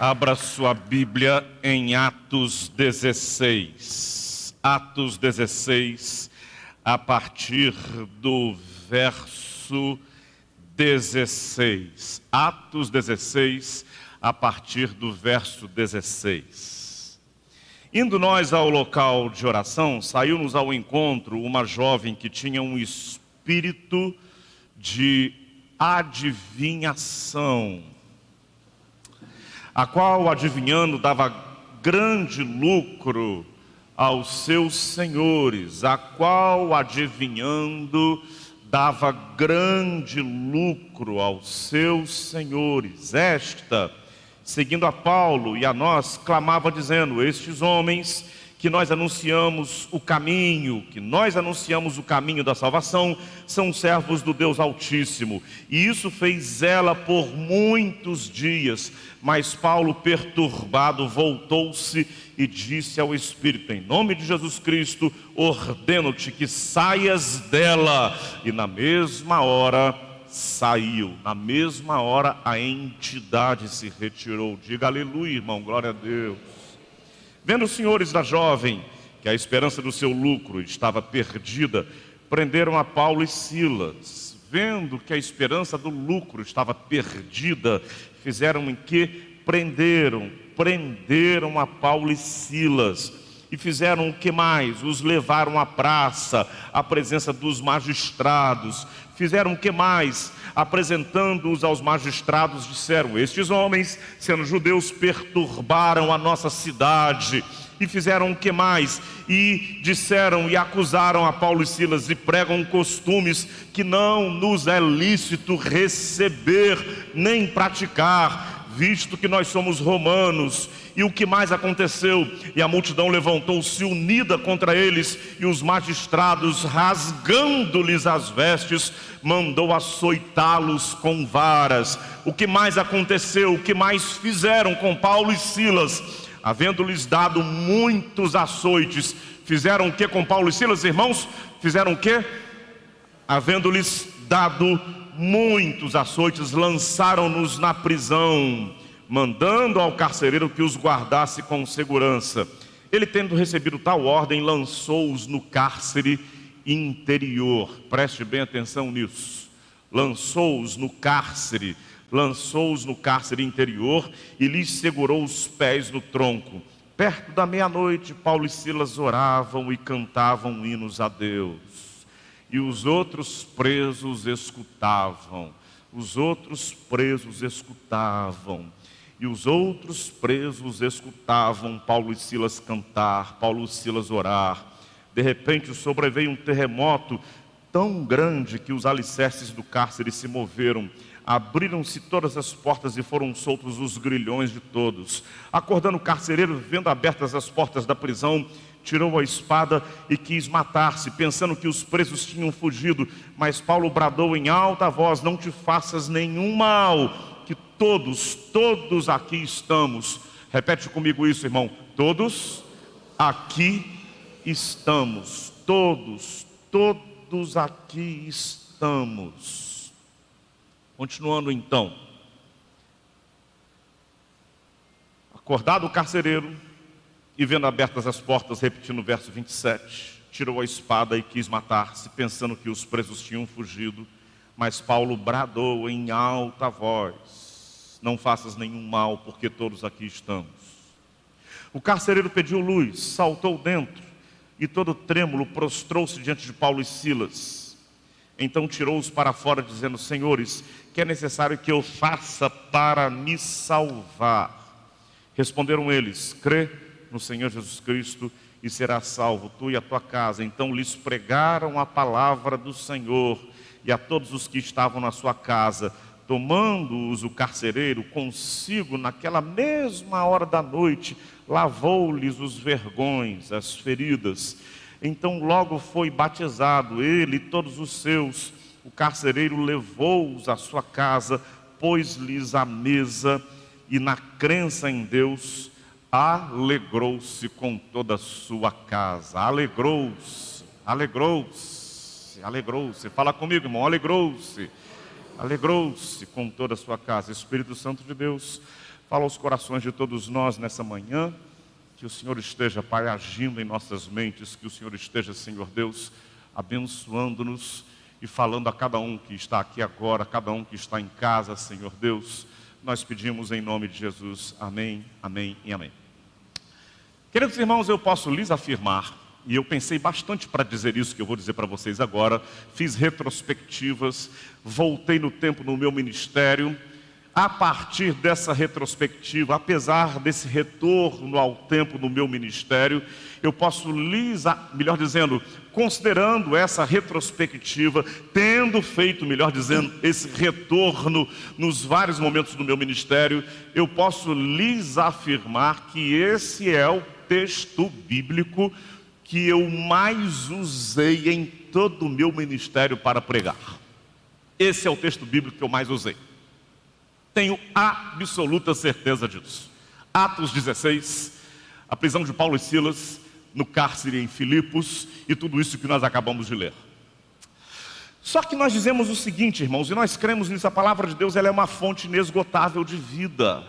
Abra sua Bíblia em Atos 16. Atos 16, a partir do verso 16. Atos 16, a partir do verso 16. Indo nós ao local de oração, saiu-nos ao encontro uma jovem que tinha um espírito de adivinhação, a qual, adivinhando, dava grande lucro aos seus senhores, a qual, adivinhando, dava grande lucro aos seus senhores. Esta, seguindo a Paulo e a nós, clamava dizendo: estes homens que nós anunciamos o caminho da salvação, são servos do Deus Altíssimo. E isso fez ela por muitos dias. Mas Paulo, perturbado, voltou-se e disse ao Espírito: em nome de Jesus Cristo, ordeno-te que saias dela. E na mesma hora saiu. Na mesma hora a entidade se retirou. Diga aleluia, irmão, glória a Deus. Vendo os senhores da jovem que a esperança do seu lucro estava perdida, prenderam a Paulo e Silas. Vendo que a esperança do lucro estava perdida, fizeram em que prenderam a Paulo e Silas. E fizeram o que mais? Os levaram à praça, à presença dos magistrados. Fizeram o que mais? Apresentando-os aos magistrados, disseram: estes homens, sendo judeus, perturbaram a nossa cidade. E fizeram o que mais? E disseram e acusaram a Paulo e Silas, e pregam costumes que não nos é lícito receber nem praticar, visto que nós somos romanos. E o que mais aconteceu? E a multidão levantou-se unida contra eles, e os magistrados, rasgando-lhes as vestes, mandou açoitá-los com varas. O que mais aconteceu? O que mais fizeram com Paulo e Silas? Havendo-lhes dado muitos açoites, fizeram o que com Paulo e Silas, irmãos? Fizeram o que? Havendo-lhes dado muitos açoites, lançaram-nos na prisão, mandando ao carcereiro que os guardasse com segurança. Ele, tendo recebido tal ordem, lançou-os no cárcere interior. Preste bem atenção nisso. Lançou-os no cárcere interior e lhes segurou os pés no tronco. Perto da meia-noite, Paulo e Silas oravam e cantavam hinos a Deus. E os outros presos escutavam. E os outros presos escutavam Paulo e Silas cantar, Paulo e Silas orar. De repente sobreveio um terremoto tão grande que os alicerces do cárcere se moveram. Abriram-se todas as portas e foram soltos os grilhões de todos. Acordando o carcereiro, vendo abertas as portas da prisão, tirou a espada e quis matar-se, pensando que os presos tinham fugido. Mas Paulo bradou em alta voz: não te faças nenhum mal, que todos aqui estamos. Repete comigo isso, irmão. Todos aqui estamos. Todos aqui estamos. Continuando então. Acordado o carcereiro e vendo abertas as portas, repetindo o verso 27, tirou a espada e quis matar-se, pensando que os presos tinham fugido. Mas Paulo bradou em alta voz: não faças nenhum mal, porque todos aqui estamos. O carcereiro pediu luz, saltou dentro e, todo trêmulo, prostrou-se diante de Paulo e Silas. Então tirou-os para fora, dizendo: senhores, que é necessário que eu faça para me salvar? Responderam eles: crê no Senhor Jesus Cristo e serás salvo, tu e a tua casa. Então lhes pregaram a palavra do Senhor e a todos os que estavam na sua casa. Tomando-os o carcereiro consigo naquela mesma hora da noite, lavou-lhes os vergões, as feridas. Então logo foi batizado, ele e todos os seus. O carcereiro levou-os à sua casa, pôs-lhes a mesa e, na crença em Deus, alegrou-se com toda a sua casa. Alegrou-se. Fala comigo, irmão. Alegrou-se com toda a sua casa. Espírito Santo de Deus, Fala aos corações de todos nós nessa manhã. Que o Senhor esteja, Pai, agindo em nossas mentes. Que o Senhor esteja, Senhor Deus, abençoando-nos e falando a cada um que está aqui agora, a cada um que está em casa, Senhor Deus. Nós pedimos em nome de Jesus. Amém, amém e amém. Queridos irmãos, eu posso lhes afirmar, e eu pensei bastante para dizer isso que eu vou dizer para vocês agora, fiz retrospectivas, voltei no tempo no meu ministério. A partir dessa retrospectiva, apesar desse retorno ao tempo no meu ministério, eu posso lhes, melhor dizendo, considerando essa retrospectiva, tendo feito, melhor dizendo, esse retorno nos vários momentos do meu ministério, eu posso lhes afirmar que esse é o texto bíblico que eu mais usei em todo o meu ministério para pregar. Esse é o texto bíblico que eu mais usei. Tenho absoluta certeza disso. Atos 16, a prisão de Paulo e Silas, no cárcere em Filipos, e tudo isso que nós acabamos de ler. Só que nós dizemos o seguinte, irmãos, e nós cremos nisso, a palavra de Deus ela é uma fonte inesgotável de vida.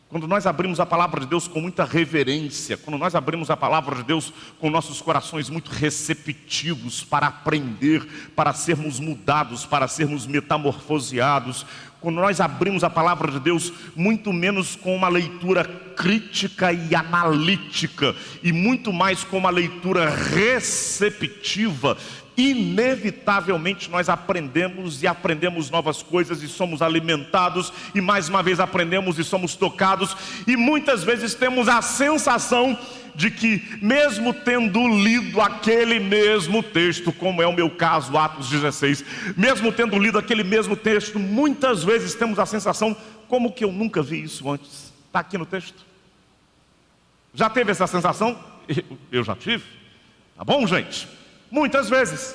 Quando nós abrimos a palavra de Deus com muita reverência, quando nós abrimos a palavra de Deus com nossos corações muito receptivos para aprender, para sermos mudados, para sermos metamorfoseados, quando nós abrimos a palavra de Deus muito menos com uma leitura crítica e analítica, e muito mais com uma leitura receptiva, inevitavelmente nós aprendemos e aprendemos novas coisas e somos alimentados e mais uma vez aprendemos e somos tocados e muitas vezes temos a sensação de que mesmo tendo lido aquele mesmo texto, como é o meu caso, Atos 16, mesmo tendo lido aquele mesmo texto, muitas vezes temos a sensação, como que eu nunca vi isso antes? Está aqui no texto. Já teve essa sensação? Eu já tive. Tá bom, gente? Muitas vezes.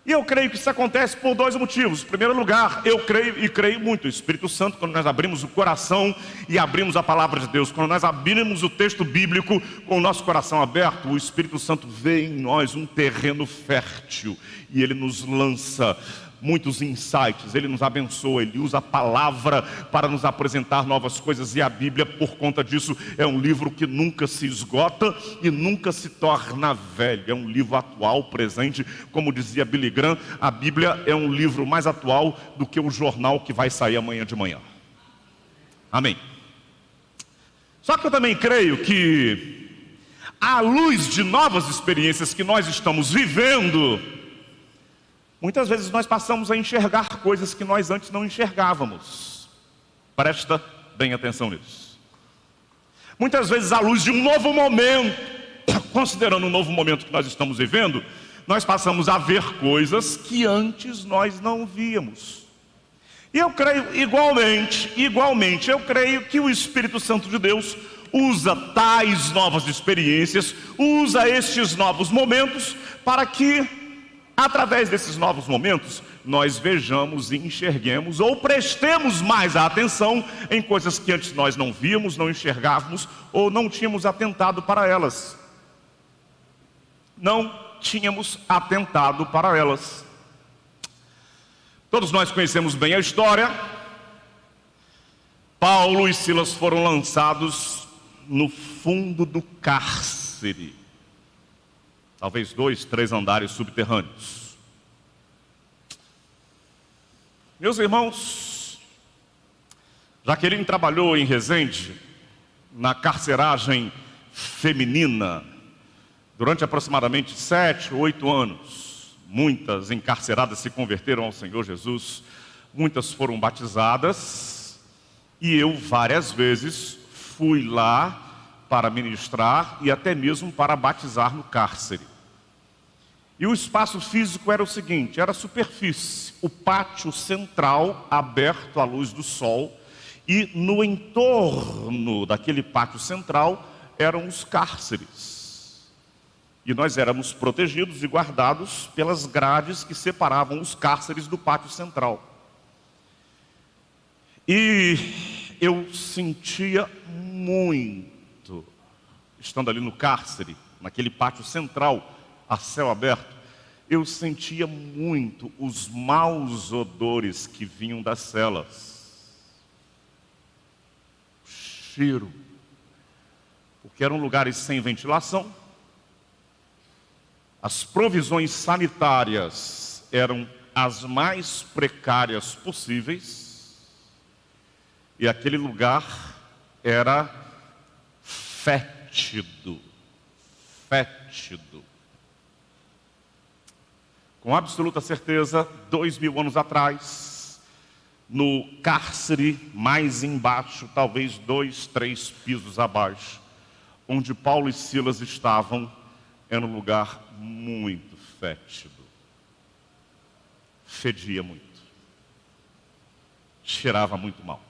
E eu creio que isso acontece por dois motivos. Em primeiro lugar, eu creio e creio muito. O Espírito Santo, quando nós abrimos o coração e abrimos a palavra de Deus, quando nós abrimos o texto bíblico com o nosso coração aberto, o Espírito Santo vê em nós um terreno fértil e ele nos lança muitos insights, ele nos abençoa, ele usa a palavra para nos apresentar novas coisas, e a Bíblia, por conta disso, é um livro que nunca se esgota e nunca se torna velho. É um livro atual, presente, como dizia Billy Graham, a Bíblia é um livro mais atual do que o jornal que vai sair amanhã de manhã. Amém. Só que eu também creio que, à luz de novas experiências que nós estamos vivendo, muitas vezes nós passamos a enxergar coisas que nós antes não enxergávamos. Presta bem atenção nisso. Muitas vezes, à luz de um novo momento, considerando um novo momento que nós estamos vivendo, nós passamos a ver coisas que antes nós não víamos. E eu creio igualmente, eu creio que o Espírito Santo de Deus usa tais novas experiências, usa estes novos momentos para que, através desses novos momentos, nós vejamos e enxerguemos ou prestemos mais atenção em coisas que antes nós não víamos, não enxergávamos ou não tínhamos atentado para elas. Não tínhamos atentado para elas. Todos nós conhecemos bem a história. Paulo e Silas foram lançados no fundo do cárcere. Talvez 2, 3 andares subterrâneos. Meus irmãos, Jaqueline trabalhou em Resende, na carceragem feminina, durante aproximadamente 7, 8 anos. Muitas encarceradas se converteram ao Senhor Jesus, muitas foram batizadas, e eu várias vezes fui lá para ministrar e até mesmo para batizar no cárcere. E o espaço físico era o seguinte, era a superfície, o pátio central aberto à luz do sol, e no entorno daquele pátio central eram os cárceres. E nós éramos protegidos e guardados pelas grades que separavam os cárceres do pátio central. E eu sentia muito, estando ali no cárcere, naquele pátio central, a céu aberto, eu sentia muito os maus odores que vinham das celas. cheiro, porque eram lugares sem ventilação, as provisões sanitárias eram as mais precárias possíveis, e aquele lugar era fétido, fétido. Com absoluta certeza, 2000 anos atrás, no cárcere mais embaixo, talvez 2, 3 pisos abaixo, onde Paulo e Silas estavam, era um lugar muito fétido. Fedia muito. Cheirava muito mal.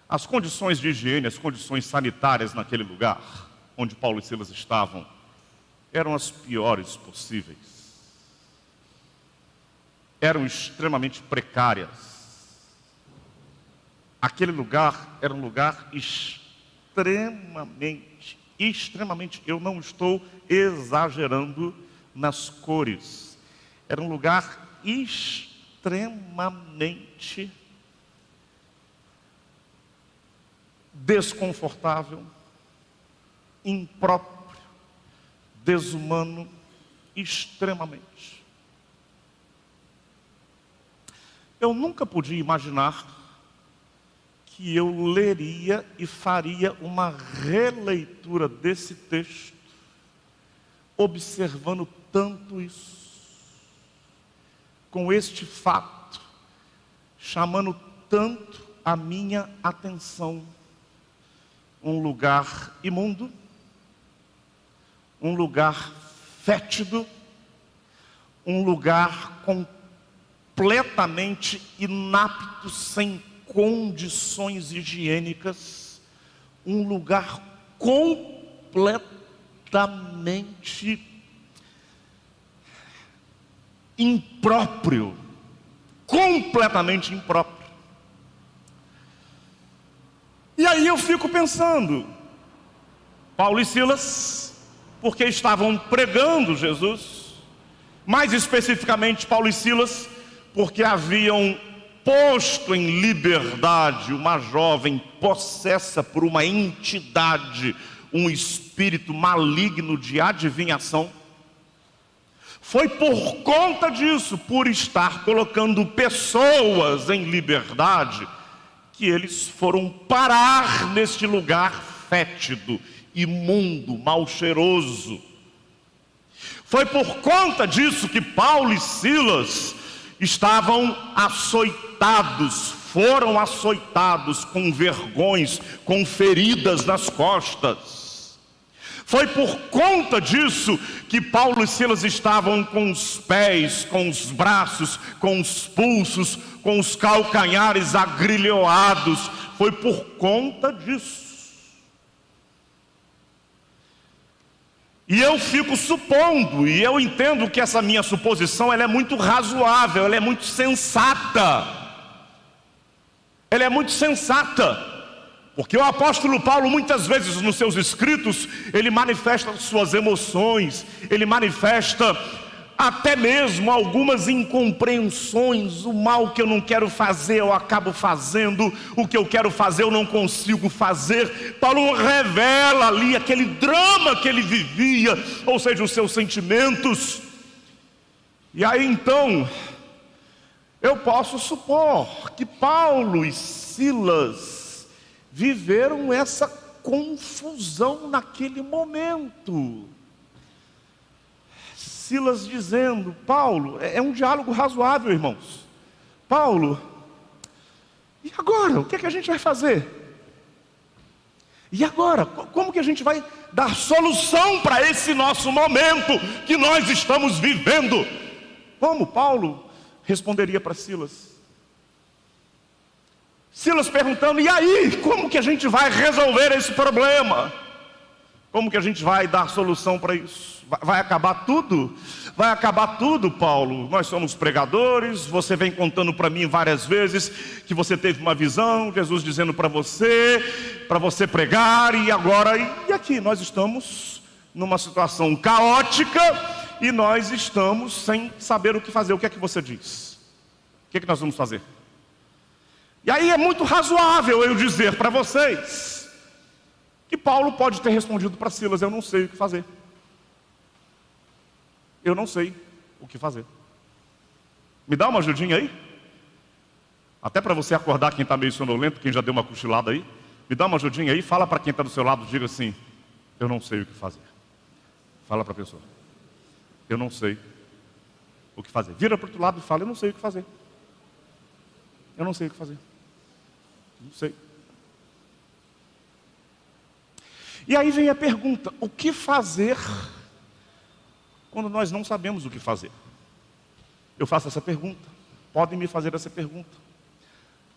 As condições de higiene, as condições sanitárias naquele lugar, onde Paulo e Silas estavam, eram as piores possíveis. Eram extremamente precárias. Aquele lugar era um lugar extremamente, eu não estou exagerando nas cores. Era um lugar extremamente desconfortável, impróprio, desumano, extremamente. Eu nunca podia imaginar que eu leria e faria uma releitura desse texto, observando tanto isso, com este fato, chamando tanto a minha atenção. Um lugar imundo, um lugar fétido, um lugar completamente inapto, sem condições higiênicas, um lugar completamente impróprio, completamente impróprio. E aí eu fico pensando, Paulo e Silas, porque estavam pregando Jesus, mais especificamente Paulo e Silas, porque haviam posto em liberdade uma jovem possessa por uma entidade, um espírito maligno de adivinhação. Foi por conta disso, por estar colocando pessoas em liberdade, que eles foram parar neste lugar fétido, imundo, mal cheiroso. Foi por conta disso que Paulo e Silas estavam açoitados, foram açoitados com vergões, com feridas nas costas. Foi por conta disso que Paulo e Silas estavam com os pés, com os braços, com os pulsos, com os calcanhares agrilhoados. Foi por conta disso. E eu fico supondo, e eu entendo que essa minha suposição ela é muito razoável, ela é muito sensata. Ela é muito sensata. Porque o apóstolo Paulo, muitas vezes nos seus escritos, ele manifesta suas emoções, ele manifesta até mesmo algumas incompreensões. O mal que eu não quero fazer, eu acabo fazendo. O que eu quero fazer, eu não consigo fazer. Paulo revela ali aquele drama que ele vivia, ou seja, os seus sentimentos. E aí então, eu posso supor que Paulo e Silas viveram essa confusão naquele momento. Silas dizendo, Paulo, é um diálogo razoável, irmãos. Paulo, e agora? O que é que a gente vai fazer? E agora? Como que a gente vai dar solução para esse nosso momento que nós estamos vivendo? Como Paulo responderia para Silas? Silas perguntando, e aí? Como que a gente vai resolver esse problema? Como que a gente vai dar solução para isso? Vai acabar tudo? Vai acabar tudo, Paulo. Nós somos pregadores, você vem contando para mim várias vezes que você teve uma visão, Jesus dizendo para você pregar, e agora, e aqui nós estamos numa situação caótica, e nós estamos sem saber o que fazer. O que é que você diz? O que é que nós vamos fazer? E aí é muito razoável eu dizer para vocês que Paulo pode ter respondido para Silas: eu não sei o que fazer. Eu não sei o que fazer. Me dá uma ajudinha aí? Até para você acordar quem está meio sonolento, quem já deu uma cochilada aí. Me dá uma ajudinha aí, fala para quem está do seu lado, diga assim: eu não sei o que fazer. Fala para a pessoa: eu não sei o que fazer. Vira para o outro lado e fala: eu não sei o que fazer. Eu não sei o que fazer. Não sei. E aí vem a pergunta: o que fazer quando nós não sabemos o que fazer? Eu faço essa pergunta. Podem me fazer essa pergunta: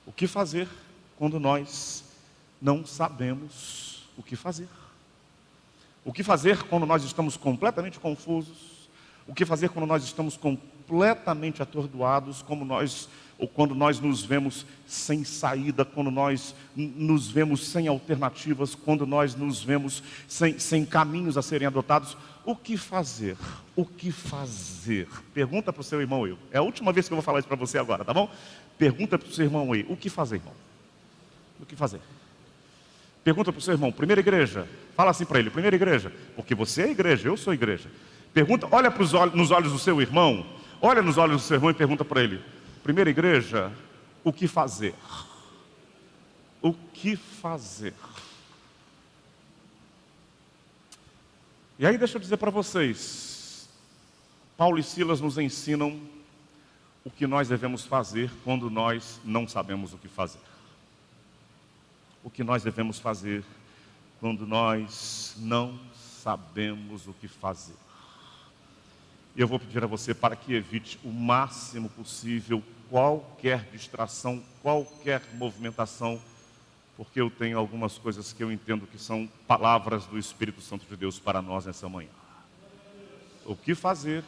o que fazer quando nós não sabemos o que fazer? O que fazer quando nós estamos completamente confusos? O que fazer quando nós estamos completamente atordoados, ou quando nós nos vemos sem saída, quando nós nos vemos sem alternativas, quando nós nos vemos sem caminhos a serem adotados? O que fazer? O que fazer? Pergunta para o seu irmão eu. É a última vez que eu vou falar isso para você agora, tá bom? Pergunta para o seu irmão aí: o que fazer, irmão? O que fazer? Pergunta para o seu irmão: primeira igreja. Fala assim para ele: primeira igreja, porque você é igreja, eu sou igreja. Pergunta, olha nos olhos do seu irmão, olha nos olhos do seu irmão e pergunta para ele: primeira igreja, o que fazer? O que fazer? E aí deixa eu dizer para vocês, Paulo e Silas nos ensinam o que nós devemos fazer quando nós não sabemos o que fazer. O que nós devemos fazer quando nós não sabemos o que fazer. E eu vou pedir a você para que evite o máximo possível qualquer distração, qualquer movimentação, porque eu tenho algumas coisas que eu entendo que são palavras do Espírito Santo de Deus para nós nessa manhã. O que fazer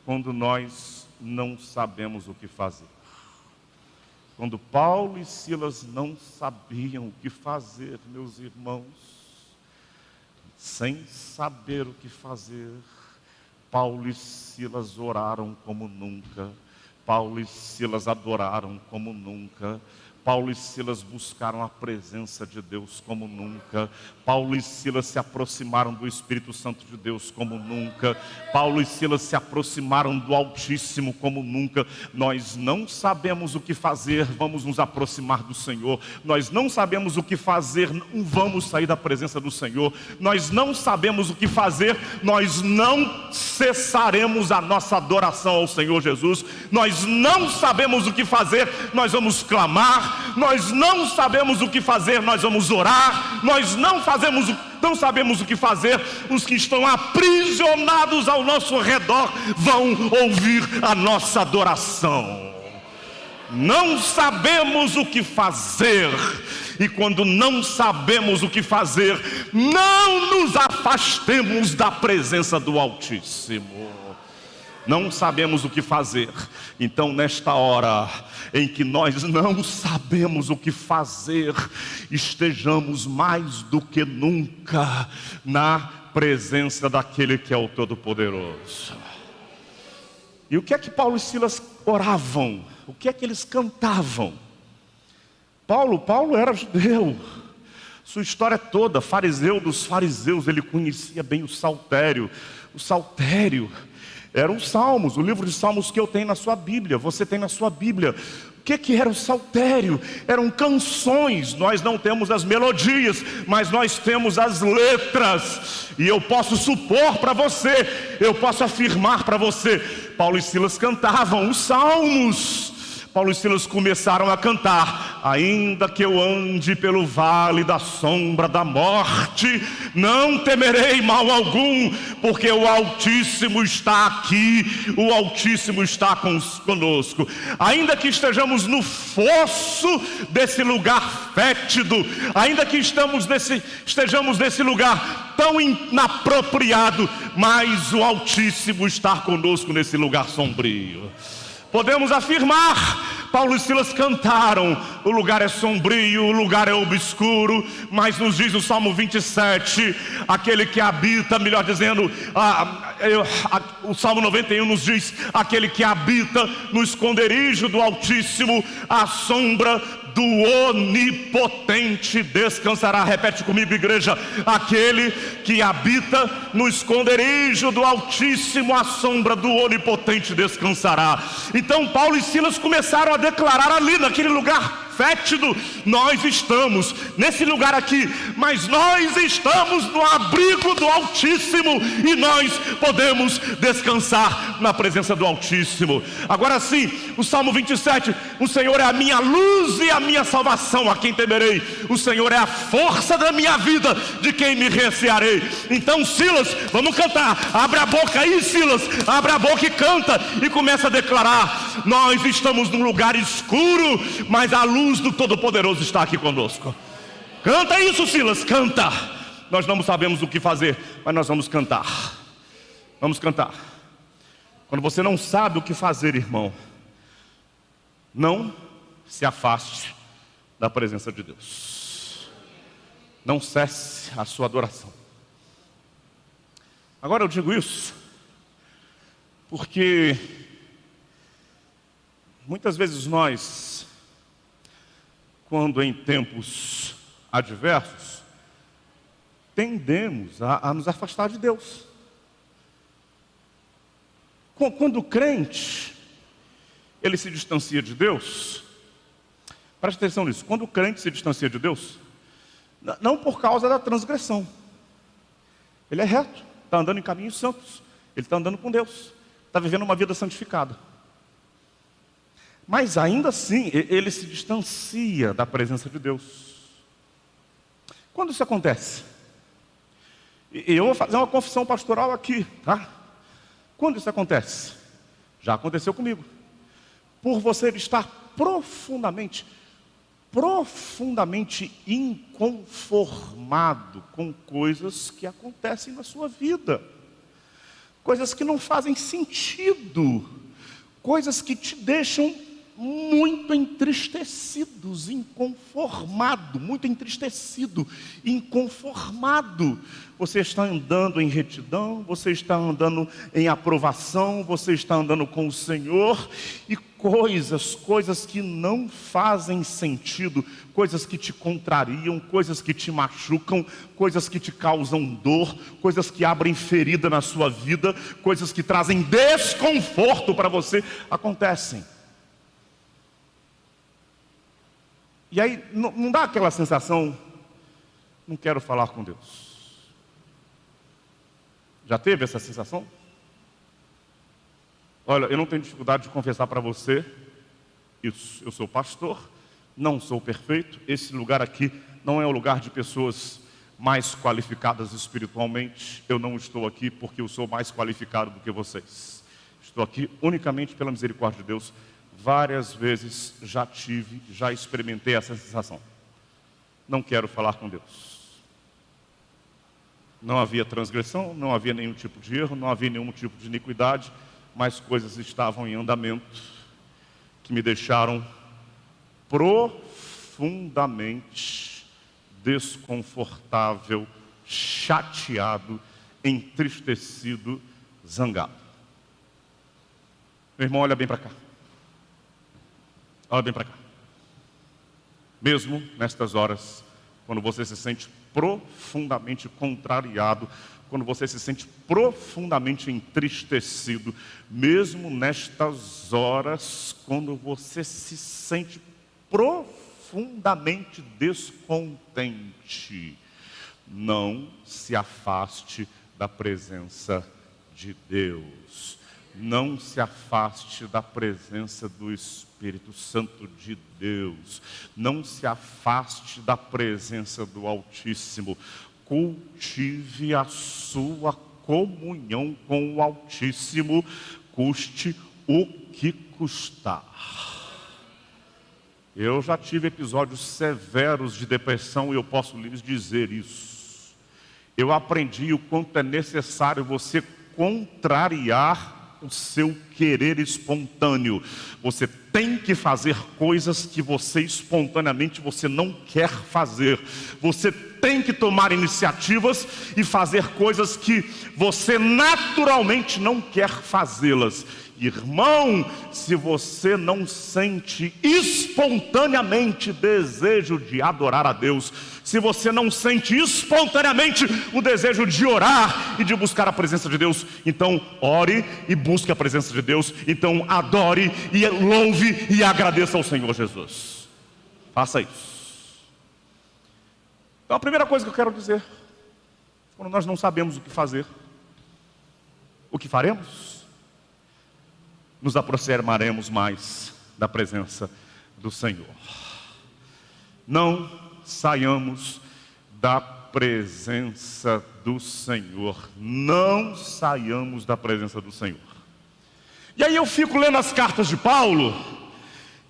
quando nós não sabemos o que fazer? Quando Paulo e Silas não sabiam o que fazer, meus irmãos, sem saber o que fazer, Paulo e Silas oraram como nunca. Paulo e Silas adoraram como nunca. Paulo e Silas buscaram a presença de Deus como nunca. Paulo e Silas se aproximaram do Espírito Santo de Deus como nunca. Paulo e Silas se aproximaram do Altíssimo como nunca. Nós não sabemos o que fazer, vamos nos aproximar do Senhor. Nós não sabemos o que fazer, não vamos sair da presença do Senhor. Nós não sabemos o que fazer, nós não cessaremos a nossa adoração ao Senhor Jesus. Nós não sabemos o que fazer, nós vamos clamar. Nós não sabemos o que fazer, nós vamos orar. Nós não sabemos o que fazer, os que estão aprisionados ao nosso redor vão ouvir a nossa adoração. Não sabemos o que fazer, e quando não sabemos o que fazer, não nos afastemos da presença do Altíssimo. Não sabemos o que fazer, então nesta hora em que nós não sabemos o que fazer, estejamos mais do que nunca na presença daquele que é o Todo-Poderoso. E o que é que Paulo e Silas oravam? O que é que eles cantavam? Paulo era judeu, sua história toda, fariseu dos fariseus, ele conhecia bem o saltério. O saltério eram os salmos, o livro de salmos que eu tenho na sua Bíblia, você tem na sua Bíblia. O que era o saltério? Eram canções. Nós não temos as melodias, mas nós temos as letras. E eu posso supor para você, eu posso afirmar para você, Paulo e Silas cantavam os salmos. Paulo e Silas começaram a cantar: ainda que eu ande pelo vale da sombra da morte, não temerei mal algum, porque o Altíssimo está aqui, o Altíssimo está conosco. Ainda que estejamos no fosso desse lugar fétido, ainda que estejamos nesse lugar tão inapropriado, mas o Altíssimo está conosco nesse lugar sombrio. Podemos afirmar, Paulo e Silas cantaram: o lugar é sombrio, o lugar é obscuro, mas nos diz o Salmo 27, aquele que habita, melhor dizendo, o Salmo 91 nos diz: aquele que habita no esconderijo do Altíssimo, à sombra do Onipotente descansará. Repete comigo, igreja: aquele que habita no esconderijo do Altíssimo, à sombra do Onipotente descansará. Então Paulo e Silas começaram a declarar ali naquele lugar fétido: nós estamos nesse lugar aqui, mas nós estamos no abrigo do Altíssimo e nós podemos descansar na presença do Altíssimo. Agora sim, o Salmo 27: o Senhor é a minha luz e a minha salvação, a quem temerei? O Senhor é a força da minha vida, de quem me recearei? Então, Silas, vamos cantar. Abre a boca aí, Silas, abre a boca e canta, e começa a declarar: nós estamos num lugar escuro, mas a luz do Todo-Poderoso está aqui conosco. Canta isso, Silas, canta. Nós não sabemos o que fazer, mas nós vamos cantar. Vamos cantar. Quando você não sabe o que fazer, irmão, não se afaste da presença de Deus. Não cesse a sua adoração. Agora eu digo isso porque muitas vezes nós, quando em tempos adversos, tendemos a nos afastar de Deus. Quando o crente, ele se distancia de Deus, preste atenção nisso, quando o crente se distancia de Deus, não por causa da transgressão, ele é reto, está andando em caminhos santos, ele está andando com Deus, está vivendo uma vida santificada. Mas ainda assim, ele se distancia da presença de Deus. Quando isso acontece? E eu vou fazer uma confissão pastoral aqui, tá? Quando isso acontece? Já aconteceu comigo. Por você estar profundamente inconformado com coisas que acontecem na sua vida. Coisas que não fazem sentido. Coisas que te deixam muito entristecidos, inconformado, muito entristecido, inconformado. Você está andando em retidão, você está andando em aprovação, você está andando com o Senhor, e coisas que não fazem sentido, coisas que te contrariam, coisas que te machucam, coisas que te causam dor, coisas que abrem ferida na sua vida, coisas que trazem desconforto para você, acontecem. E aí, não dá aquela sensação: não quero falar com Deus. Já teve essa sensação? Olha, eu não tenho dificuldade de confessar para você isso. Eu sou pastor, não sou perfeito. Esse lugar aqui não é o lugar de pessoas mais qualificadas espiritualmente. Eu não estou aqui porque eu sou mais qualificado do que vocês. Estou aqui unicamente pela misericórdia de Deus. Várias vezes já experimentei essa sensação. Não quero falar com Deus. Não havia transgressão, não havia nenhum tipo de erro, não havia nenhum tipo de iniquidade, mas coisas estavam em andamento que me deixaram profundamente desconfortável, chateado, entristecido, zangado. Meu irmão, olha bem para cá. Olha bem para cá. Mesmo nestas horas, quando você se sente profundamente contrariado, quando você se sente profundamente entristecido, mesmo nestas horas, quando você se sente profundamente descontente, não se afaste da presença de Deus. Não se afaste da presença do Espírito Santo de Deus. Não se afaste da presença do Altíssimo. Cultive a sua comunhão com o Altíssimo, custe o que custar. Eu já tive episódios severos de depressão e eu posso lhes dizer isso. Eu aprendi o quanto é necessário você contrariar o seu querer espontâneo. Você tem que fazer coisas que você espontaneamente não quer fazer. Você tem que tomar iniciativas e fazer coisas que você naturalmente não quer fazê-las. Irmão, se você não sente espontaneamente desejo de adorar a Deus, se você não sente espontaneamente o desejo de orar e de buscar a presença de Deus, então ore e busque a presença de Deus, então adore e louve e agradeça ao Senhor Jesus. Faça isso. Então a primeira coisa que eu quero dizer, quando nós não sabemos o que fazer, o que faremos? Nos aproximaremos mais da presença do Senhor. Não saiamos da presença do Senhor. Não saiamos da presença do Senhor. E aí eu fico lendo as cartas de Paulo,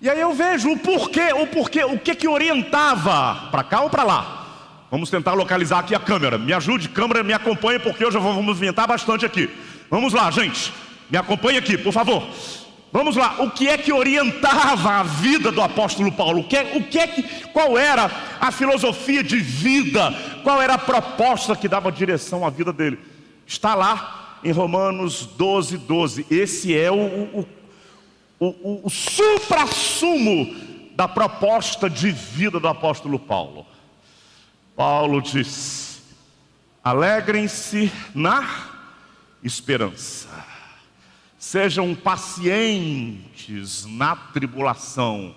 e aí eu vejo o porquê, o que orientava, para cá ou para lá. Vamos tentar localizar aqui a câmera. Me ajude, câmera, me acompanhe, porque hoje eu vou movimentar bastante aqui. Vamos lá, gente. Me acompanhe aqui, por favor. Vamos lá. O que é que orientava a vida do apóstolo Paulo? Qual era a filosofia de vida? Qual era a proposta que dava direção à vida dele? Está lá em Romanos 12:12. Esse é o supra-sumo da proposta de vida do apóstolo Paulo. Paulo diz: alegrem-se na esperança, sejam pacientes na tribulação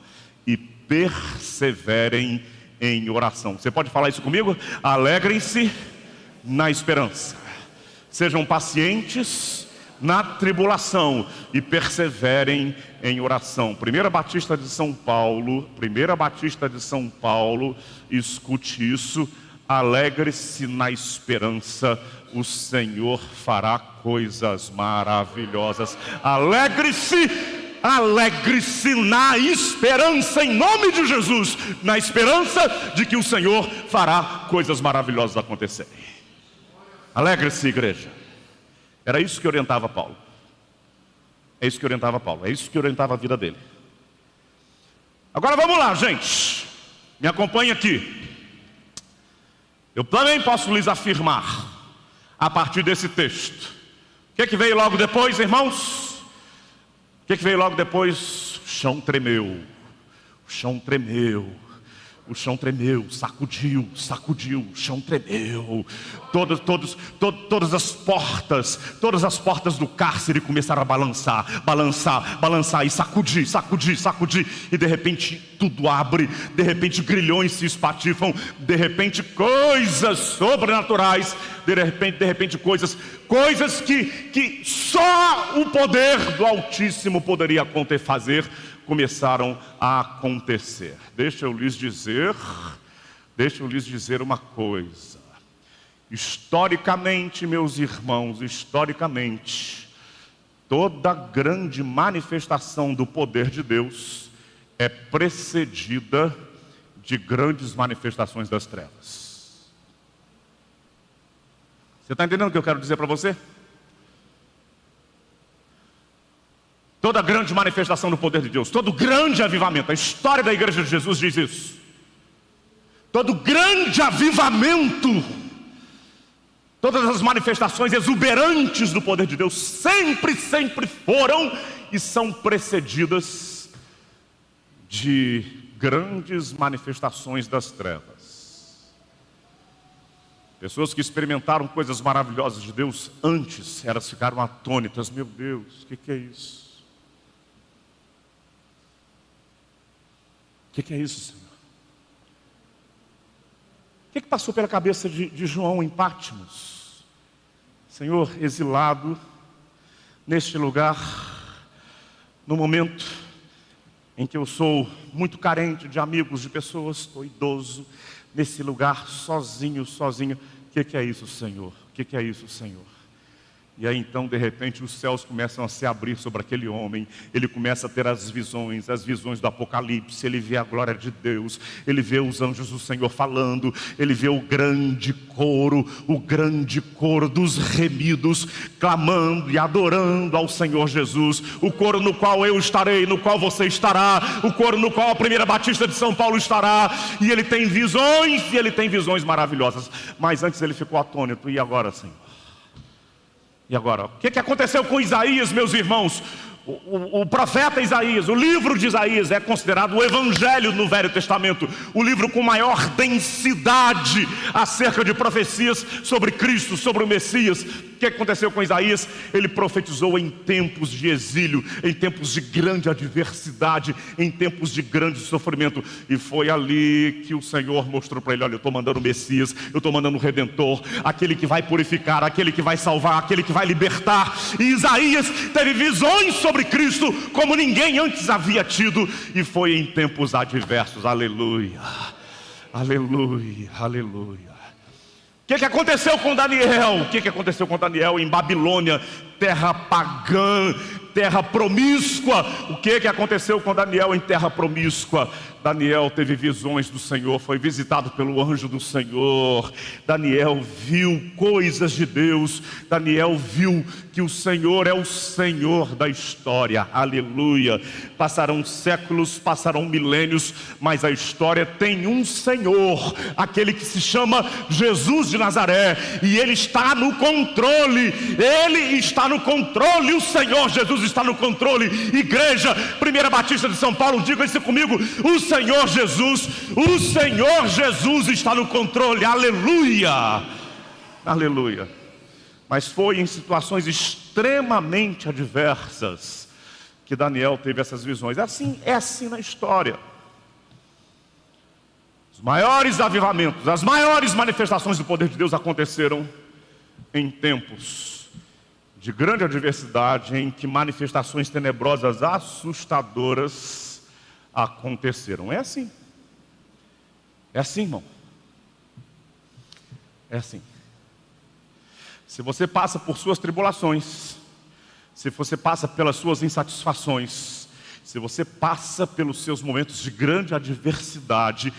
e perseverem em oração. Você pode falar isso comigo? Alegrem-se na esperança, sejam pacientes na tribulação e perseverem em oração. Primeira Batista de São Paulo, escute isso: alegre-se na esperança, o Senhor fará coisas maravilhosas. Alegre-se na esperança, em nome de Jesus, na esperança de que o Senhor fará coisas maravilhosas acontecerem. Alegre-se, igreja. Era isso que orientava Paulo. É isso que orientava Paulo, é isso que orientava a vida dele. Agora vamos lá, gente. Me acompanhe aqui. Eu também posso lhes afirmar, a partir desse texto. O que veio logo depois, irmãos? O que veio logo depois? O chão tremeu. O chão tremeu. O chão tremeu, sacudiu, o chão tremeu. Todas as portas do cárcere começaram a balançar e sacudir. E de repente tudo abre, de repente grilhões se espatifam, de repente coisas sobrenaturais, de repente coisas que só o poder do Altíssimo poderia fazer, começaram a acontecer. Deixa eu lhes dizer uma coisa. Historicamente, meus irmãos, toda grande manifestação do poder de Deus é precedida de grandes manifestações das trevas. Você está entendendo o que eu quero dizer para você? Toda grande manifestação do poder de Deus, todo grande avivamento, a história da igreja de Jesus diz isso. Todo grande avivamento, todas as manifestações exuberantes do poder de Deus sempre foram e são precedidas de grandes manifestações das trevas. Pessoas que experimentaram coisas maravilhosas de Deus antes, elas ficaram atônitas. Meu Deus, o que é isso? O que é isso, Senhor? O que passou pela cabeça de João em Patmos? Senhor, exilado neste lugar, no momento em que eu sou muito carente de amigos, de pessoas, estou idoso, nesse lugar sozinho. O que é isso, Senhor? O que é isso, Senhor? E aí então, de repente, os céus começam a se abrir sobre aquele homem. Ele começa a ter as visões do Apocalipse. Ele vê a glória de Deus, ele vê os anjos do Senhor falando, ele vê o grande coro dos remidos, clamando e adorando ao Senhor Jesus. O coro no qual eu estarei, no qual você estará, o coro no qual a Primeira Batista de São Paulo estará. E ele tem visões maravilhosas. Mas antes ele ficou atônito. E agora, Senhor? E agora, o que aconteceu com Isaías, meus irmãos? O profeta Isaías, o livro de Isaías é considerado o evangelho no Velho Testamento, o livro com maior densidade acerca de profecias sobre Cristo, sobre o Messias. O que aconteceu com Isaías? Ele profetizou em tempos de exílio, em tempos de grande adversidade, em tempos de grande sofrimento. E foi ali que o Senhor mostrou para ele: olha, eu estou mandando o Messias, eu estou mandando o Redentor, aquele que vai purificar, aquele que vai salvar, aquele que vai libertar. E Isaías teve visões sobre Cristo como ninguém antes havia tido, e foi em tempos adversos. Aleluia, aleluia, aleluia. O que aconteceu com Daniel? O que aconteceu com Daniel em Babilônia, terra pagã, terra promíscua? O que aconteceu com Daniel em terra promíscua? Daniel teve visões do Senhor, foi visitado pelo anjo do Senhor. Daniel viu coisas de Deus. Daniel viu que o Senhor é o Senhor da história. Aleluia. Passarão séculos, passarão milênios, mas a história tem um Senhor, aquele que se chama Jesus de Nazaré, e Ele está no controle. Ele está no controle. O Senhor Jesus está no controle. Igreja Primeira Batista de São Paulo, diga isso comigo: o Senhor Jesus está no controle. Aleluia, aleluia. Mas foi em situações extremamente adversas que Daniel teve essas visões. É assim na história. Os maiores avivamentos, as maiores manifestações do poder de Deus aconteceram em tempos de grande adversidade, em que manifestações tenebrosas, assustadoras aconteceram. É assim, irmão. É assim. Se você passa por suas tribulações, se você passa pelas suas insatisfações, se você passa pelos seus momentos de grande adversidade,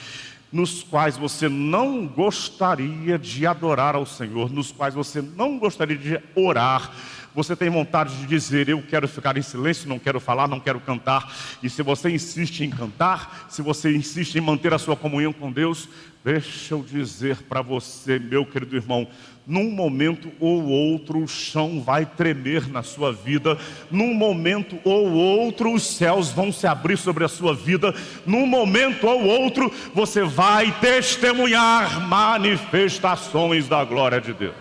nos quais você não gostaria de adorar ao Senhor, nos quais você não gostaria de orar, você tem vontade de dizer: eu quero ficar em silêncio, não quero falar, não quero cantar. E se você insiste em cantar, se você insiste em manter a sua comunhão com Deus, deixa eu dizer para você, meu querido irmão, num momento ou outro o chão vai tremer na sua vida. Num momento ou outro os céus vão se abrir sobre a sua vida. Num momento ou outro você vai testemunhar manifestações da glória de Deus.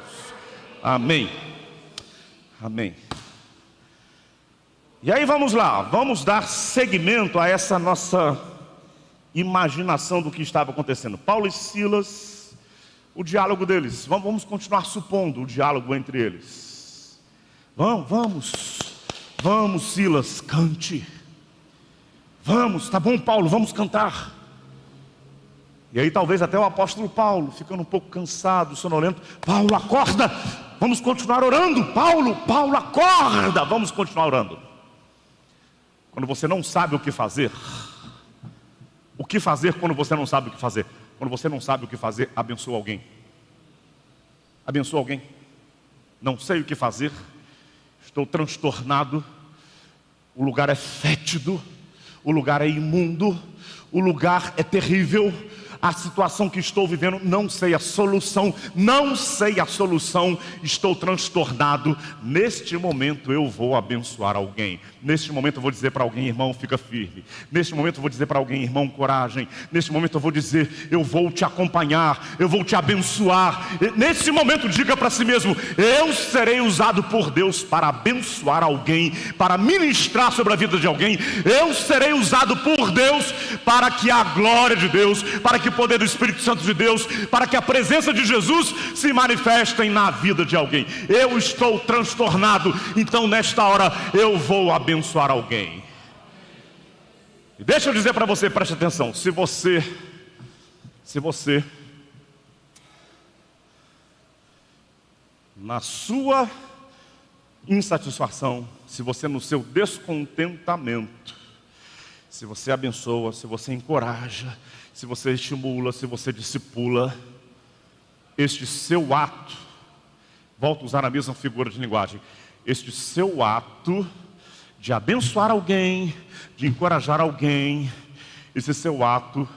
Amém. Amém. E aí vamos lá, vamos dar seguimento a essa nossa imaginação do que estava acontecendo. Paulo e Silas, o diálogo deles, vamos continuar supondo o diálogo entre eles. Vamos Silas, cante. Vamos, tá bom Paulo, vamos cantar. E aí talvez até o apóstolo Paulo, ficando um pouco cansado, sonolento: Paulo, acorda, vamos continuar orando. Paulo, acorda, vamos continuar orando. Quando você não sabe o que fazer quando você não sabe o que fazer? Quando você não sabe o que fazer, abençoa alguém. Abençoa alguém. Não sei o que fazer, estou transtornado, o lugar é fétido, o lugar é imundo, o lugar é terrível, a situação que estou vivendo, não sei a solução, estou transtornado. Neste momento eu vou abençoar alguém. Neste momento eu vou dizer para alguém: irmão, fica firme. Neste momento eu vou dizer para alguém: irmão, coragem. Neste momento eu vou dizer: eu vou te acompanhar, eu vou te abençoar. Neste momento diga para si mesmo: eu serei usado por Deus para abençoar alguém, para ministrar sobre a vida de alguém. Eu serei usado por Deus para que a glória de Deus, para que o poder do Espírito Santo de Deus, para que a presença de Jesus se manifestem na vida de alguém. Eu estou transtornado, então nesta hora eu vou abençoar alguém. E deixa eu dizer para você, preste atenção: se você na sua insatisfação, se você no seu descontentamento, se você abençoa, se você encoraja, se você estimula, se você discipula, este seu ato, volto a usar a mesma figura de linguagem, este seu ato de abençoar alguém, de encorajar alguém, esse seu ato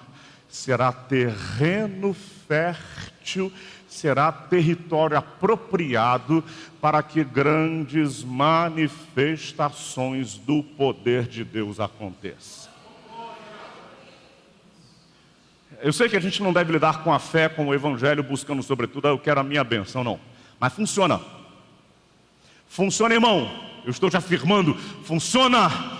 será terreno fértil, será território apropriado para que grandes manifestações do poder de Deus aconteçam. Eu sei que a gente não deve lidar com a fé, com o evangelho, buscando sobretudo, eu quero a minha bênção, não. Mas funciona. Funciona, irmão. Eu estou te afirmando, funciona.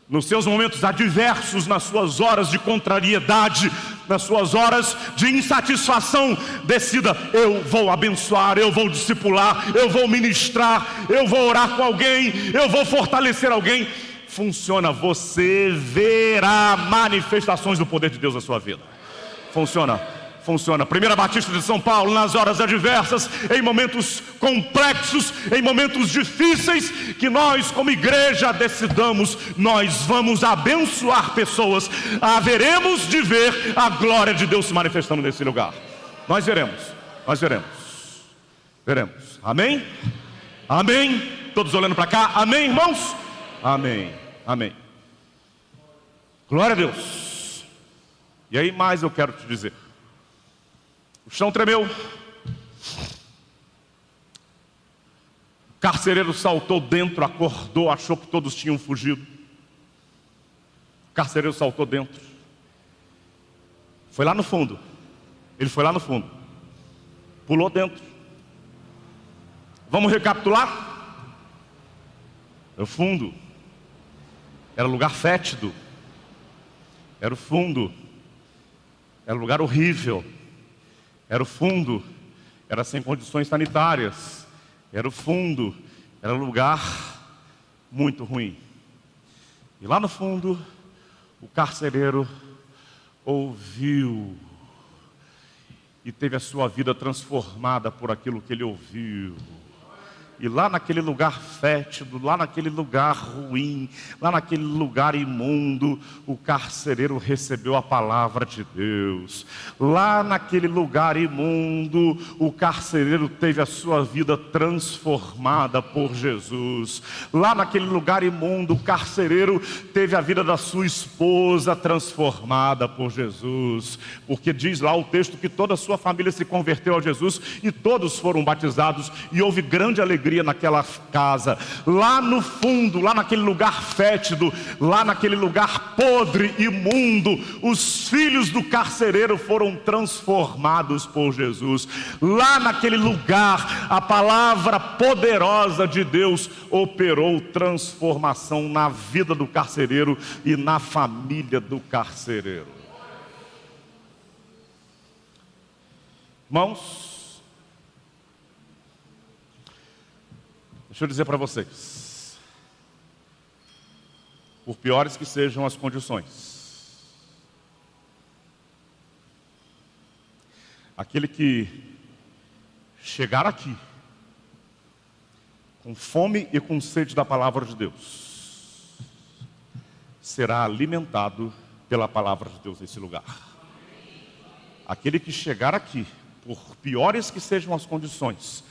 Nos seus momentos adversos, nas suas horas de contrariedade, nas suas horas de insatisfação, decida: eu vou abençoar, eu vou discipular, eu vou ministrar, eu vou orar com alguém, eu vou fortalecer alguém. Funciona, você verá manifestações do poder de Deus na sua vida. Funciona. Funciona. Primeira Batista de São Paulo, nas horas adversas, em momentos complexos, em momentos difíceis, que nós como igreja decidamos, nós vamos abençoar pessoas, haveremos de ver a glória de Deus se manifestando nesse lugar. Nós veremos. Veremos. Amém? Amém? Todos olhando para cá, amém, irmãos? Amém. Glória a Deus. E aí mais eu quero te dizer. O chão tremeu. O carcereiro saltou dentro, acordou, achou que todos tinham fugido. O carcereiro saltou dentro. Foi lá no fundo. Ele foi lá no fundo. Pulou dentro. Vamos recapitular? O fundo era lugar fétido. Era o fundo. Era lugar horrível. Era o fundo, era sem condições sanitárias. Era o fundo, era lugar muito ruim. E lá no fundo, o carcereiro ouviu e teve a sua vida transformada por aquilo que ele ouviu. E lá naquele lugar fétido, lá naquele lugar ruim, lá naquele lugar imundo, o carcereiro recebeu a palavra de Deus. Lá naquele lugar imundo, o carcereiro teve a sua vida transformada por Jesus. Lá naquele lugar imundo, o carcereiro teve a vida da sua esposa transformada por Jesus. Porque diz lá o texto que toda a sua família se converteu a Jesus e todos foram batizados e houve grande alegria naquela casa. Lá no fundo, lá naquele lugar fétido, lá naquele lugar podre, imundo, os filhos do carcereiro foram transformados por Jesus. Lá naquele lugar, a palavra poderosa de Deus operou transformação na vida do carcereiro e na família do carcereiro. Irmãos, deixa eu dizer para vocês, por piores que sejam as condições, aquele que chegar aqui com fome e com sede da palavra de Deus, será alimentado pela palavra de Deus nesse lugar. Aquele que chegar aqui, por piores que sejam as condições,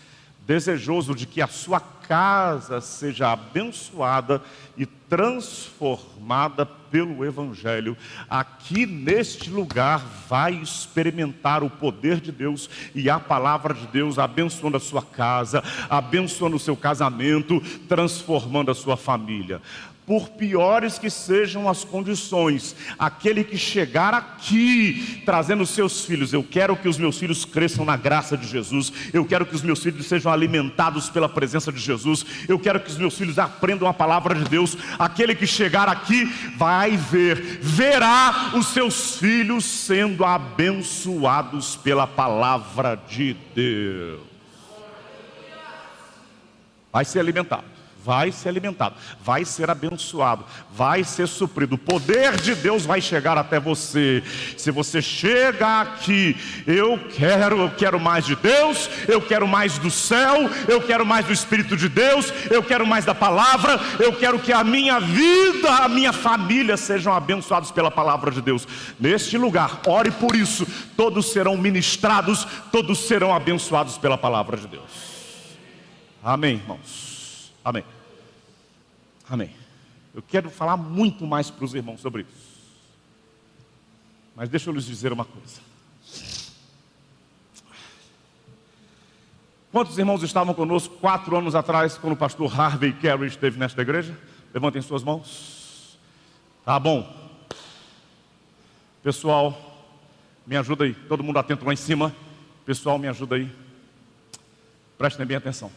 desejoso de que a sua casa seja abençoada e transformada pelo Evangelho, aqui neste lugar vai experimentar o poder de Deus e a palavra de Deus, abençoando a sua casa, abençoando o seu casamento, transformando a sua família. Por piores que sejam as condições, aquele que chegar aqui trazendo seus filhos, eu quero que os meus filhos cresçam na graça de Jesus, eu quero que os meus filhos sejam alimentados pela presença de Jesus, eu quero que os meus filhos aprendam a palavra de Deus. Aquele que chegar aqui vai verá os seus filhos sendo abençoados pela palavra de Deus. Vai ser alimentado. Vai ser alimentado, vai ser abençoado, vai ser suprido. O poder de Deus vai chegar até você. Se você chega aqui, eu quero mais de Deus, eu quero mais do céu, eu quero mais do Espírito de Deus, eu quero mais da palavra, eu quero que a minha vida, a minha família sejam abençoados pela palavra de Deus. Neste lugar, ore por isso, todos serão ministrados, todos serão abençoados pela palavra de Deus. Amém, irmãos? Amém. Amém. Eu quero falar muito mais para os irmãos sobre isso. Mas deixa eu lhes dizer uma coisa. Quantos irmãos estavam conosco 4 anos atrás, quando o pastor Harvey Carey esteve nesta igreja? Levantem suas mãos. Tá bom. Pessoal, me ajuda aí. Todo mundo atento lá em cima. Pessoal, me ajuda aí. Prestem bem atenção.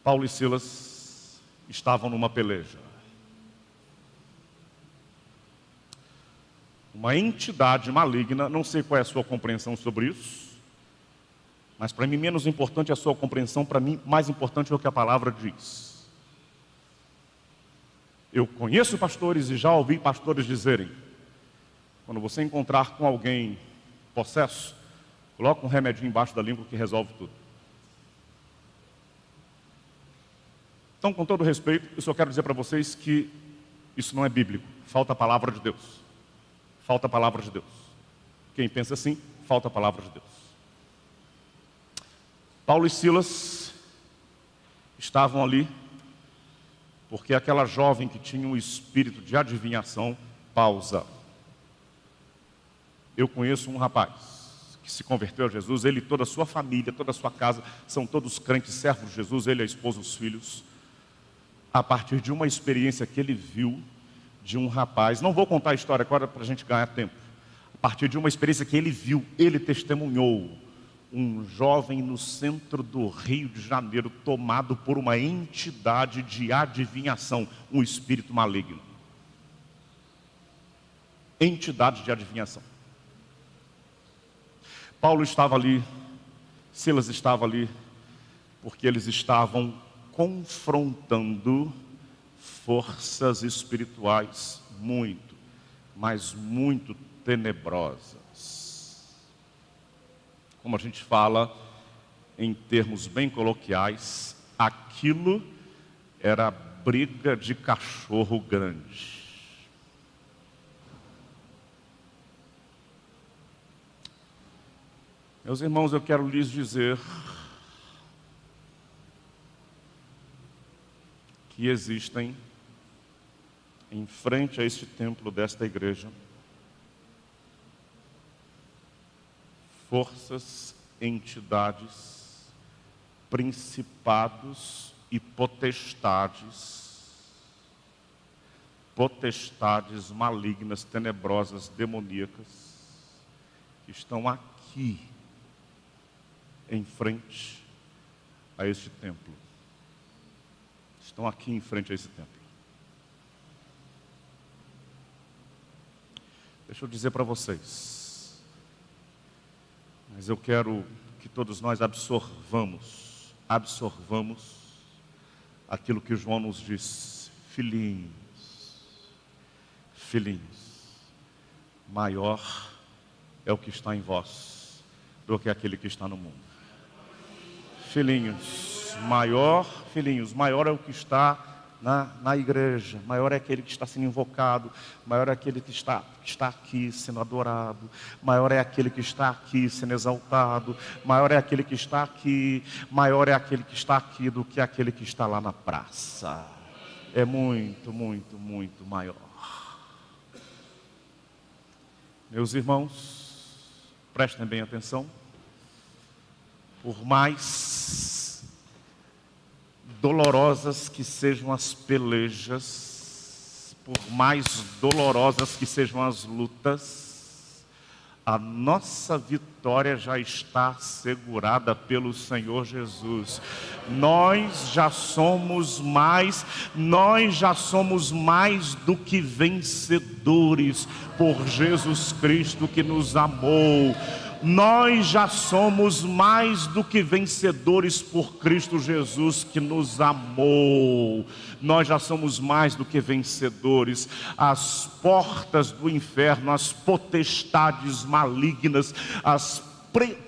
Paulo e Silas estavam numa peleja. Uma entidade maligna, não sei qual é a sua compreensão sobre isso, mas para mim menos importante é a sua compreensão, para mim mais importante é o que a palavra diz. Eu conheço pastores e já ouvi pastores dizerem: quando você encontrar com alguém possesso, coloca um remedinho embaixo da língua que resolve tudo. Então, com todo respeito, eu só quero dizer para vocês que isso não é bíblico. Falta a palavra de Deus. Falta a palavra de Deus. Quem pensa assim, falta a palavra de Deus. Paulo e Silas estavam ali porque aquela jovem que tinha um espírito de adivinhação, pausa. Eu conheço um rapaz que se converteu a Jesus, ele e toda a sua família, toda a sua casa, são todos crentes, servos de Jesus, ele, a esposa, os filhos, a partir de uma experiência que ele viu de um rapaz, não vou contar a história agora para a gente ganhar tempo, a partir de uma experiência que ele viu, ele testemunhou, um jovem no centro do Rio de Janeiro, tomado por uma entidade de adivinhação, um espírito maligno. Entidade de adivinhação. Paulo estava ali, Silas estava ali, porque eles estavam confrontando forças espirituais muito, mas muito tenebrosas. Como a gente fala em termos bem coloquiais, aquilo era briga de cachorro grande. Meus irmãos, eu quero lhes dizer que existem, em frente a este templo desta igreja, forças, entidades, principados e potestades malignas, tenebrosas, demoníacas, que estão aqui, em frente a este templo. Estão aqui em frente a esse templo. Deixa eu dizer para vocês, mas eu quero que todos nós absorvamos aquilo que João nos diz: filhinhos, maior é o que está em vós do que aquele que está no mundo. Filhinhos, maior é o que está na igreja, maior é aquele que está sendo invocado, maior é aquele que está aqui sendo adorado, maior é aquele que está aqui sendo exaltado, maior é aquele que está aqui do que aquele que está lá na praça. É muito, muito, muito maior. Meus irmãos, prestem bem atenção. Por mais dolorosas que sejam as pelejas, por mais dolorosas que sejam as lutas, a nossa vitória já está assegurada pelo Senhor Jesus. Nós já somos mais do que vencedores por Jesus Cristo que nos amou. Nós já somos mais do que vencedores por Cristo Jesus que nos amou. Nós já somos mais do que vencedores. As portas do inferno, as potestades malignas, as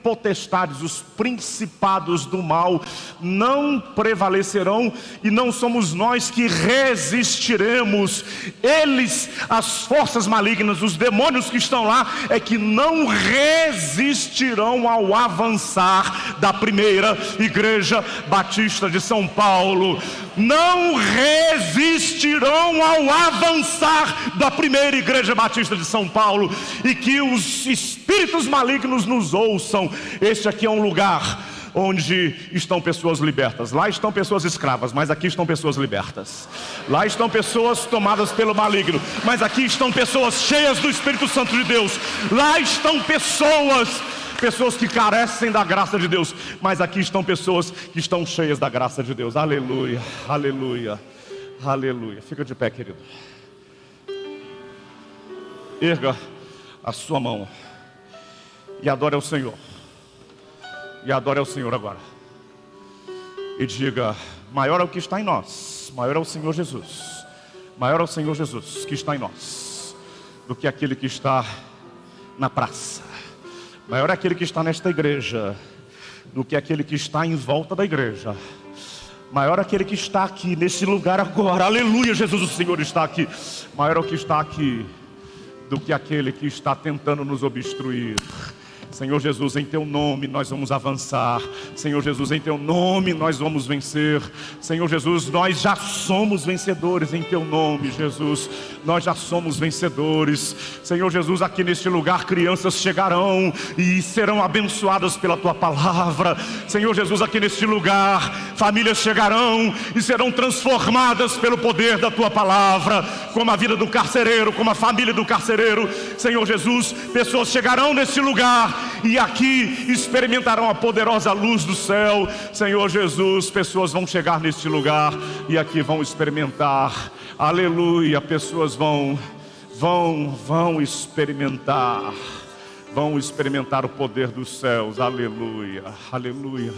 potestades, os principados do mal não prevalecerão, e não somos nós que resistiremos. Eles, as forças malignas, os demônios que estão lá, é que não resistirão ao avançar da primeira Igreja Batista de São Paulo. Não resistirão ao avançar da primeira Igreja Batista de São Paulo. E que os espíritos malignos nos ouçam. Este aqui é um lugar onde estão pessoas libertas. Lá estão pessoas escravas, mas aqui estão pessoas libertas. Lá estão pessoas tomadas pelo maligno, mas aqui estão pessoas cheias do Espírito Santo de Deus. Lá estão pessoas que carecem da graça de Deus, mas aqui estão pessoas que estão cheias da graça de Deus. Aleluia, aleluia, aleluia. Fica de pé, querido. Erga a sua mão e adore ao Senhor. E adore ao Senhor agora. E diga: maior é o que está em nós, maior é o Senhor Jesus, maior é o Senhor Jesus que está em nós, do que aquele que está na praça. Maior é aquele que está nesta igreja, do que aquele que está em volta da igreja. Maior é aquele que está aqui, nesse lugar agora. Aleluia, Jesus, o Senhor está aqui. Maior é o que está aqui, do que aquele que está tentando nos obstruir. Senhor Jesus, em Teu nome nós vamos avançar. Senhor Jesus, em Teu nome nós vamos vencer. Senhor Jesus, nós já somos vencedores em Teu nome, Jesus. Nós já somos vencedores. Senhor Jesus, aqui neste lugar crianças chegarão e serão abençoadas pela Tua palavra. Senhor Jesus, aqui neste lugar famílias chegarão e serão transformadas pelo poder da Tua palavra, como a vida do carcereiro, como a família do carcereiro. Senhor Jesus, pessoas chegarão neste lugar e aqui experimentarão a poderosa luz do céu. Senhor Jesus, pessoas vão chegar neste lugar e aqui vão experimentar, aleluia, pessoas vão experimentar o poder dos céus, aleluia, aleluia.